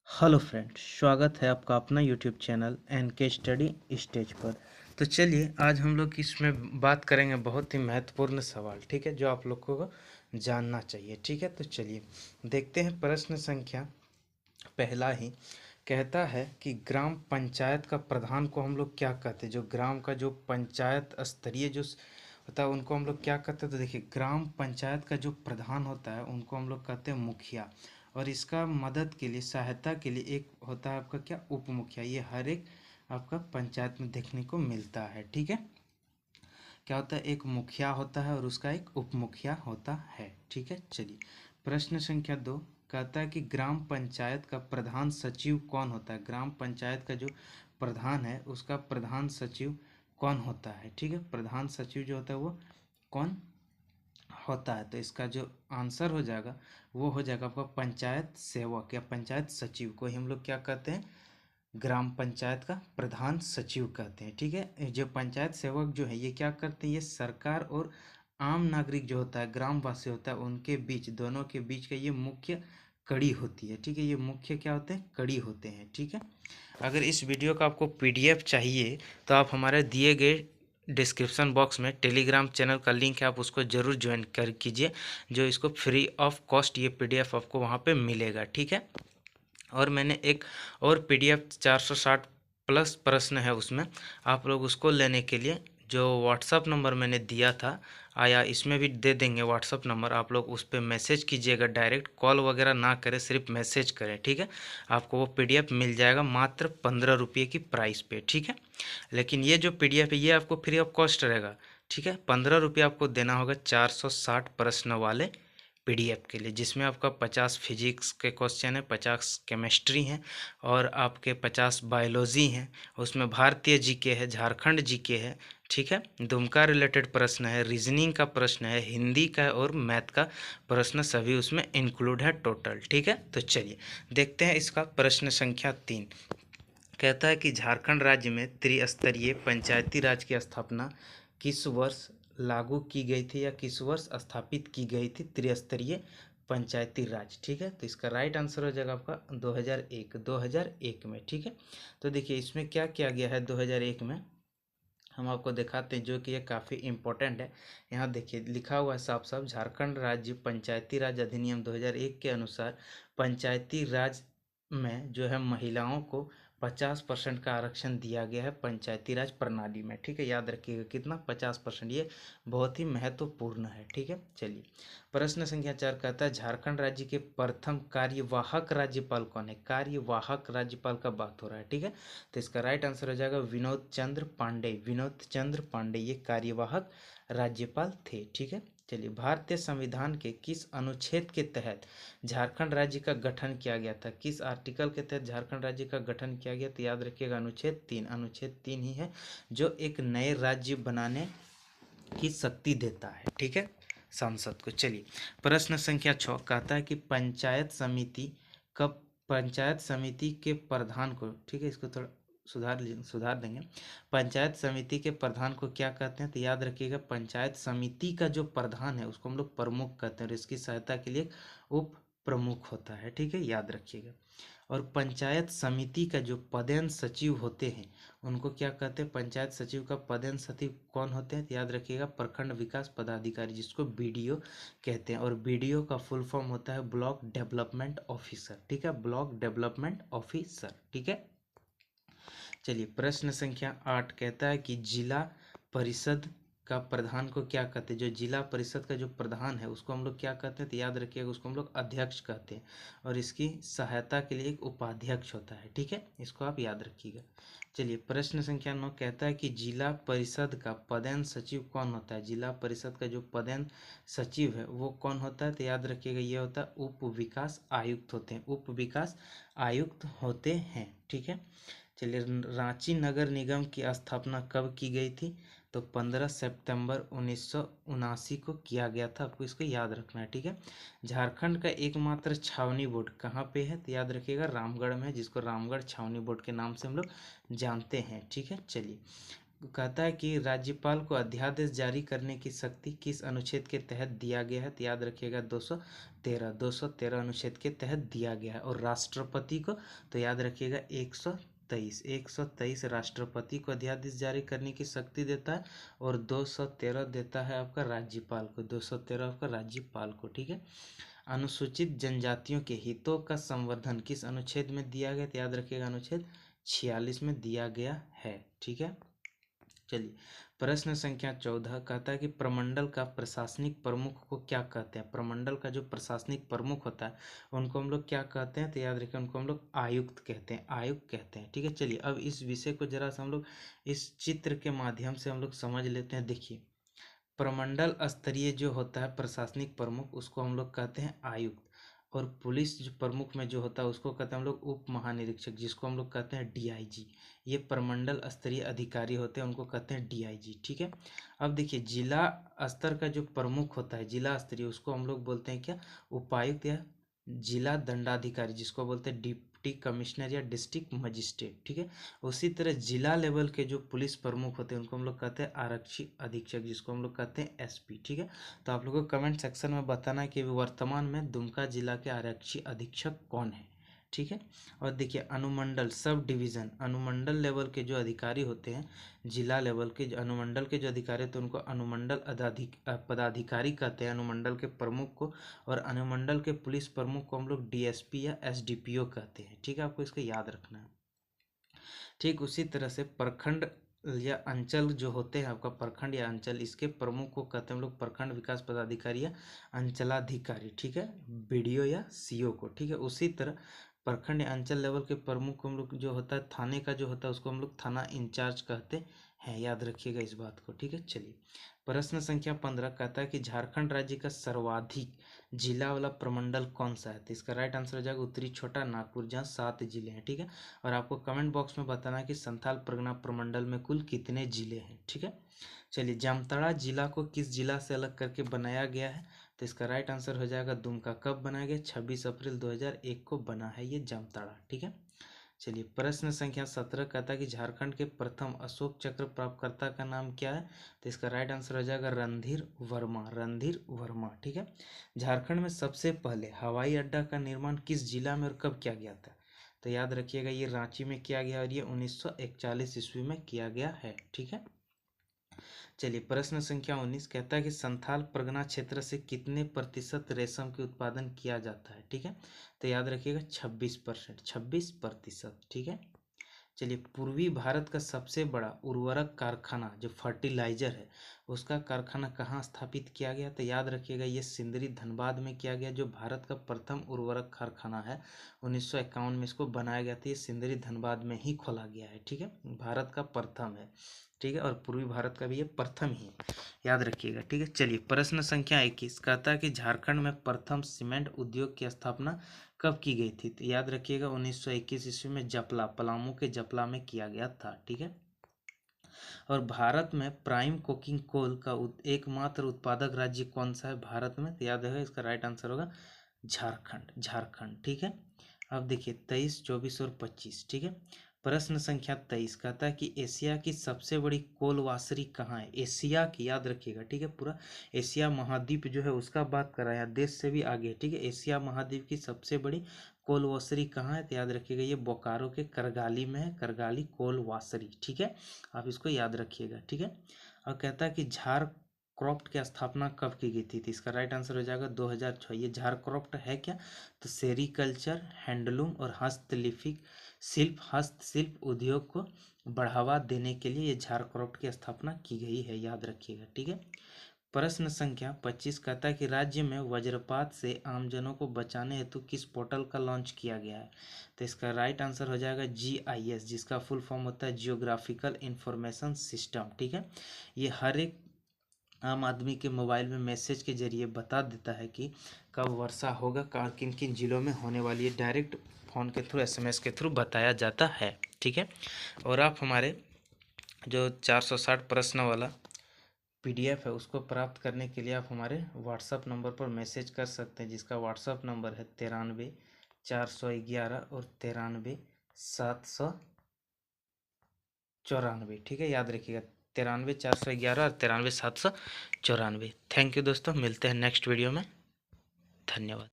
Hello friends, स्वागत है आपका अपना यूट्यूब चैनल एन के स्टडी स्टेज पर। तो चलिए आज हम लोग इसमें बात करेंगे बहुत ही महत्वपूर्ण सवाल, ठीक है, जो आप लोग को जानना चाहिए। ठीक है, तो चलिए देखते हैं। प्रश्न संख्या पहला ही कहता है कि ग्राम पंचायत का प्रधान को हम लोग क्या कहते हैं। जो ग्राम का जो पंचायत स्तरीय जो होता है उनको हम लोग क्या कहते हैं। तो देखिए, ग्राम पंचायत का जो प्रधान होता है उनको हम लोग कहते हैं मुखिया। और इसका मदद के लिए, सहायता के लिए एक होता है आपका क्या, उप मुखिया। ये हर एक आपका पंचायत में देखने को मिलता है। ठीक है, क्या होता है, एक मुखिया होता है और उसका एक उप मुखिया होता है। ठीक है, चलिए प्रश्न संख्या 2 कहता है कि ग्राम पंचायत का प्रधान सचिव कौन होता है। ग्राम पंचायत का जो प्रधान है उसका प्रधान सचिव कौन होता है। ठीक है, प्रधान सचिव जो होता है वो कौन होता है। तो इसका जो आंसर हो जाएगा वो हो जाएगा आपका पंचायत सेवक या पंचायत सचिव को ही हम लोग क्या कहते हैं, ग्राम पंचायत का प्रधान सचिव कहते हैं। ठीक है, जो पंचायत सेवक जो है ये क्या करते हैं, ये सरकार और आम नागरिक जो होता है, ग्रामवासी होता है, उनके बीच, दोनों के बीच का ये मुख्य कड़ी होती है। ठीक है, ये मुख्य क्या होते हैं, कड़ी होते हैं। ठीक है, अगर इस वीडियो का आपको पीडीएफ चाहिए तो आप हमारे दिए गए डिस्क्रिप्शन बॉक्स में टेलीग्राम चैनल का लिंक है, आप उसको ज़रूर ज्वाइन कर कीजिए। जो इसको फ्री ऑफ कॉस्ट ये पीडीएफ आपको वहाँ पे मिलेगा। ठीक है, और मैंने एक और पीडीएफ 460 प्लस प्रश्न है उसमें, आप लोग उसको लेने के लिए जो व्हाट्सअप नंबर मैंने दिया था, आया इसमें भी दे देंगे व्हाट्सअप नंबर, आप लोग उस पर मैसेज कीजिएगा। डायरेक्ट कॉल वगैरह ना करें, सिर्फ मैसेज करें। ठीक है, आपको वो पीडीएफ मिल जाएगा मात्र 15 रुपये की प्राइस पे। ठीक है, लेकिन ये जो पीडीएफ है ये आपको फ्री ऑफ कॉस्ट रहेगा। ठीक है, 15 रुपये आपको देना होगा 460 प्रश्न वाले पीडीएफ के लिए, जिसमें आपका 50 फिजिक्स के क्वेश्चन है, 50 केमिस्ट्री हैं और आपके 50 बायोलॉजी हैं। उसमें भारतीय जीके है, झारखंड जीके है। ठीक है, दुमका रिलेटेड प्रश्न है, रीजनिंग का प्रश्न है, हिंदी का और मैथ का प्रश्न सभी उसमें इंक्लूड है टोटल। ठीक है, तो चलिए देखते हैं इसका प्रश्न संख्या 3 कहता है कि झारखंड राज्य में त्रिस्तरीय पंचायती राज की स्थापना किस वर्ष लागू की गई थी या किस वर्ष स्थापित की गई थी त्रिस्तरीय पंचायती राज। ठीक है, तो इसका राइट आंसर हो जाएगा आपका 2001 में। ठीक है, तो देखिए इसमें क्या किया गया है 2001 में, हम आपको दिखाते हैं, जो कि ये काफ़ी इम्पोर्टेंट है। यहाँ देखिए लिखा हुआ है साफ साफ, झारखंड राज्य पंचायती राज अधिनियम 2001 के अनुसार पंचायती राज में जो है महिलाओं को 50% का आरक्षण दिया गया है पंचायती राज प्रणाली में। ठीक है, याद रखिएगा कितना, 50%। ये बहुत ही महत्वपूर्ण है। ठीक है, चलिए प्रश्न संख्या 4 कहता है झारखंड राज्य के प्रथम कार्यवाहक राज्यपाल कौन है। कार्यवाहक राज्यपाल का बात हो रहा है। ठीक है, तो इसका राइट आंसर हो जाएगा विनोद चंद्र पांडे। विनोद चंद्र पांडे ये कार्यवाहक राज्यपाल थे। ठीक है, चलिए भारतीय संविधान के किस अनुच्छेद के तहत झारखंड राज्य का गठन किया गया था। किस आर्टिकल के तहत झारखंड राज्य का गठन किया गया, तो याद रखिएगा अनुच्छेद 3। अनुच्छेद 3 ही है जो एक नए राज्य बनाने की शक्ति देता है। ठीक है, सांसद को। चलिए प्रश्न संख्या 6 कहता है कि पंचायत समिति के प्रधान को, ठीक है, इसको थोड़ा सुधार देंगे। पंचायत समिति के प्रधान को क्या कहते हैं, तो याद रखिएगा पंचायत समिति का जो प्रधान है उसको हम लोग प्रमुख कहते हैं और इसकी सहायता के लिए उप प्रमुख होता है। ठीक है, याद रखिएगा। और पंचायत समिति का जो पदेन सचिव होते हैं उनको क्या कहते हैं, पंचायत सचिव का पदेन सचिव कौन होते हैं, तो याद रखिएगा प्रखंड विकास पदाधिकारी, जिसको बीडीओ कहते हैं। और बीडीओ का फुल फॉर्म होता है ब्लॉक डेवलपमेंट ऑफिसर। ठीक है, ब्लॉक डेवलपमेंट ऑफिसर। ठीक है, चलिए प्रश्न संख्या 8 कहता है कि जिला परिषद का प्रधान को क्या कहते हैं। जो जिला परिषद का जो प्रधान है उसको हम लोग क्या कहते हैं, तो याद रखिएगा उसको हम लोग अध्यक्ष कहते हैं और इसकी सहायता के लिए एक उपाध्यक्ष होता है। ठीक है, इसको आप याद रखिएगा। चलिए प्रश्न संख्या 9 कहता है कि जिला परिषद का पदेन सचिव कौन होता है। जिला परिषद का जो पदेन सचिव है वो कौन होता है, तो याद रखिएगा ये होता है उप विकास आयुक्त होते हैं। उप विकास आयुक्त होते हैं। ठीक है, चलिए रांची नगर निगम की स्थापना कब की गई थी, तो 15 सितंबर 1979 को किया गया था। आपको इसको याद रखना है। ठीक है, झारखंड का एकमात्र छावनी बोर्ड कहाँ पे है, तो याद रखिएगा रामगढ़ में, जिसको रामगढ़ छावनी बोर्ड के नाम से हम लोग जानते हैं। ठीक है, चलिए कहता है कि राज्यपाल को अध्यादेश जारी करने की शक्ति किस अनुच्छेद के तहत दिया गया है, तो याद रखिएगा 213 अनुच्छेद के तहत दिया गया है। और राष्ट्रपति को तो याद रखिएगा 123 राष्ट्रपति को अध्यादेश जारी करने की शक्ति देता है, और 213 देता है आपका राज्यपाल को, 213 आपका राज्यपाल को, ठीक है। अनुसूचित जनजातियों के हितों का संवर्धन किस अनुच्छेद में दिया गया, तो याद रखिएगा अनुच्छेद 46 में दिया गया है, ठीक है। चलिए प्रश्न संख्या 14 कहता है कि प्रमंडल का प्रशासनिक प्रमुख को क्या कहते हैं। प्रमंडल का जो प्रशासनिक प्रमुख होता है उनको हम लोग क्या कहते हैं, तो याद रखें उनको हम लोग आयुक्त कहते हैं, आयुक्त कहते हैं, ठीक है। चलिए अब इस विषय को जरा सा हम लोग इस चित्र के माध्यम से हम लोग समझ लेते हैं। देखिए प्रमंडल स्तरीय जो होता है प्रशासनिक प्रमुख उसको हम लोग कहते हैं आयुक्त, और पुलिस जो प्रमुख में जो होता है उसको कहते हैं हम लोग उप महानिरीक्षक, जिसको हम लोग कहते हैं डीआईजी। ये प्रमंडल स्तरीय अधिकारी होते हैं, उनको कहते हैं डीआईजी, ठीक है। अब देखिए जिला स्तर का जो प्रमुख होता है जिला स्तरीय, उसको हम लोग बोलते हैं क्या, उपायुक्त या जिला दंडाधिकारी, जिसको बोलते हैं डिप्टी कमिश्नर या डिस्ट्रिक्ट मजिस्ट्रेट, ठीक है। उसी तरह जिला लेवल के जो पुलिस प्रमुख होते हैं उनको हम लोग कहते हैं आरक्षी अधीक्षक, जिसको हम लोग कहते हैं एसपी, ठीक है। तो आप लोगों को कमेंट सेक्शन में बताना है कि वर्तमान में दुमका जिला के आरक्षी अधीक्षक कौन है, ठीक है। और देखिए अनुमंडल सब डिवीज़न, अनुमंडल लेवल के जो अधिकारी होते हैं, जिला लेवल के जो अनुमंडल के जो अधिकारी होते हैं उनको अनुमंडल पदाधिकारी कहते हैं, अनुमंडल के प्रमुख को। और अनुमंडल के पुलिस प्रमुख को हम लोग डीएसपी या एसडीपीओ कहते हैं, ठीक है। आपको इसको याद रखना है। ठीक उसी तरह से प्रखंड या अंचल जो होते हैं आपका, प्रखंड या अंचल, इसके प्रमुख को कहते हैं हम लोग प्रखंड विकास पदाधिकारी या अंचलाधिकारी, ठीक है, बीडीओ या सीओ को, ठीक है। उसी तरह प्रखंड या अंचल लेवल के प्रमुख को हम लोग जो होता है थाने का जो होता है उसको हम लोग थाना इंचार्ज कहते हैं, याद रखिएगा इस बात को, ठीक है। चलिए प्रश्न संख्या 15 कहता है कि झारखंड राज्य का सर्वाधिक जिला वाला प्रमंडल कौन सा है, तो इसका राइट आंसर हो जाएगा उत्तरी छोटा नागपुर, जहाँ 7 जिले हैं, ठीक है। और आपको कमेंट बॉक्स में बताना है कि संथाल परगना प्रमंडल में कुल कितने जिले हैं, ठीक है। चलिए जामताड़ा जिला को किस जिला से अलग करके बनाया गया है, तो इसका राइट आंसर हो जाएगा दुमका। कब बनाया गया, 26 अप्रैल 2001 को बना है ये जामताड़ा, ठीक है। चलिए प्रश्न संख्या 17 कहता है कि झारखंड के प्रथम अशोक चक्र प्राप्तकर्ता का नाम क्या है, तो इसका राइट आंसर हो जाएगा रणधीर वर्मा, रणधीर वर्मा, ठीक है। झारखंड में सबसे पहले हवाई अड्डा का निर्माण किस जिला में और कब किया गया था, तो याद रखिएगा ये रांची में किया गया और ये 1941 ईस्वी में किया गया है, ठीक है। चलिए प्रश्न संख्या 19 कहता है कि संथाल परगना क्षेत्र से कितने प्रतिशत रेशम के उत्पादन किया जाता है, ठीक है। तो याद रखिएगा 26%, 26%, ठीक है। चलिए पूर्वी भारत का सबसे बड़ा उर्वरक कारखाना जो फर्टिलाइजर है उसका कारखाना कहाँ स्थापित किया गया, तो याद रखिएगा ये सिंदरी धनबाद में किया गया, जो भारत का प्रथम उर्वरक कारखाना है। 1951 में इसको बनाया गया था, ये सिंदरी धनबाद में ही खोला गया है, ठीक है। भारत का प्रथम है, ठीक है, और पूर्वी भारत का भी ये प्रथम ही है, याद रखिएगा, ठीक है। चलिए प्रश्न संख्या 21 कहता है कि झारखंड में प्रथम सीमेंट उद्योग की स्थापना कब की गई थी, तो याद रखिएगा 1921 ईस्वी में जपला, पलामू के जपला में किया गया था, ठीक है। और भारत में प्राइम कोकिंग कोल का एकमात्र उत्पादक राज्य कौन सा है भारत में, तो याद रखिएगा इसका राइट आंसर होगा झारखंड, झारखंड, ठीक है। अब देखिए 23, 24 और 25, ठीक है। प्रश्न संख्या 23 कहता है कि एशिया की सबसे बड़ी कोल वासरी कहाँ है, एशिया की, याद रखिएगा, ठीक है। पूरा एशिया महाद्वीप जो है उसका बात कर रहा है, देश से भी आगे, ठीक है। एशिया महाद्वीप की सबसे बड़ी कोल वासरी कहाँ है, तो याद रखिएगा ये बोकारो के करगाली में है, करगाली कोल वासरी, ठीक है। आप इसको याद रखिएगा, ठीक है। और कहता है कि झारक्रॉफ्ट की स्थापना कब की गई थी, तो इसका राइट आंसर हो जाएगा 2006। ये झारक्रॉफ्ट है क्या, तो सेरीकल्चर, हैंडलूम और हस्तशिल्प उद्योग को बढ़ावा देने के लिए ये झारक्रॉफ्ट की स्थापना की गई है, याद रखिएगा, ठीक है। प्रश्न संख्या 25 कहता है कि राज्य में वज्रपात से आमजनों को बचाने हेतु किस पोर्टल का लॉन्च किया गया है, तो इसका राइट आंसर हो जाएगा GIS, जिसका फुल फॉर्म होता है जियोग्राफिकल इंफॉर्मेशन सिस्टम, ठीक है। ये हर एक आम आदमी के मोबाइल में मैसेज के जरिए बता देता है कि कब वर्षा होगा, किन किन जिलों में होने वाली है, डायरेक्ट फ़ोन के थ्रू SMS के थ्रू बताया जाता है, ठीक है। और आप हमारे जो 460 प्रश्न वाला PDF है उसको प्राप्त करने के लिए आप हमारे व्हाट्सअप नंबर पर मैसेज कर सकते हैं, जिसका व्हाट्सअप नंबर है 93 411 और 93 794, ठीक है, याद रखिएगा 93,411 और 93,794। थैंक यू दोस्तों, मिलते हैं नेक्स्ट वीडियो में। धन्यवाद।